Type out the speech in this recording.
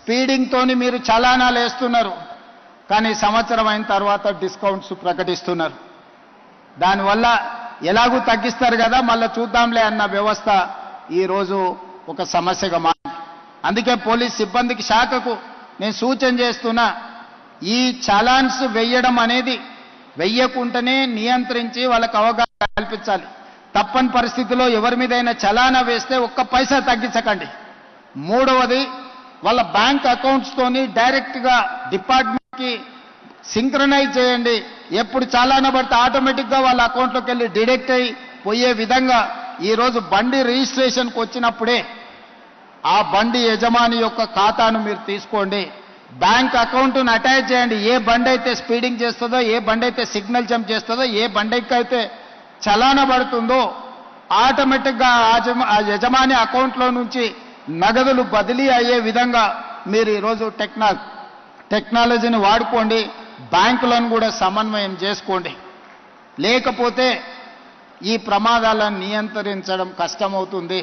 స్పీడింగ్తోని మీరు చలానాలు వేస్తున్నారు, కానీ సంవత్సరం అయిన తర్వాత డిస్కౌంట్స్ ప్రకటిస్తున్నారు. దానివల్ల ఎలాగూ తగ్గిస్తారు కదా, మళ్ళీ చూద్దాంలే అన్న వ్యవస్థ ఈరోజు ఒక సమస్యగా మారింది. అందుకే పోలీస్ సిబ్బందికి శాఖకు నేను సూచన చేస్తున్నా, ఈ చలాన్స్ వెయ్యడం అనేది వెయ్యకుంటేనే నియంత్రించి వాళ్ళకు అవగాహన కల్పించాలి. తప్పని పరిస్థితిలో ఎవరి మీదైనా చలానా వేస్తే ఒక్క పైసా తగ్గించకండి. మూడవది, వాళ్ళ బ్యాంక్ అకౌంట్స్తోని డైరెక్ట్గా డిపార్ట్మెంట్కి సింక్రనైజ్ చేయండి. ఎప్పుడు చలానా పడితే ఆటోమేటిక్గా వాళ్ళ అకౌంట్లోకి వెళ్ళి డిడక్ట్ అయ్యి పోయే విధంగా ఈరోజు బండి రిజిస్ట్రేషన్కి వచ్చినప్పుడే ఆ బండి యజమాని యొక్క ఖాతాను మీరు తీసుకోండి, బ్యాంక్ అకౌంట్ను అటాచ్ చేయండి. ఏ బండి అయితే స్పీడింగ్ చేస్తుందో, ఏ బండి అయితే సిగ్నల్ జంప్ చేస్తుందో, ఏ బండికి అయితే చలానా పడుతుందో ఆటోమేటిక్గా ఆ యజమాని అకౌంట్లో నుంచి నగదులు బదిలీ అయ్యే విధంగా మీరు ఈరోజు టెక్నాలజీని వాడుకోండి. బ్యాంకులను కూడా సమన్వయం చేసుకోండి. లేకపోతే ఈ ప్రమాదాలను నియంత్రించడం కష్టమవుతుంది.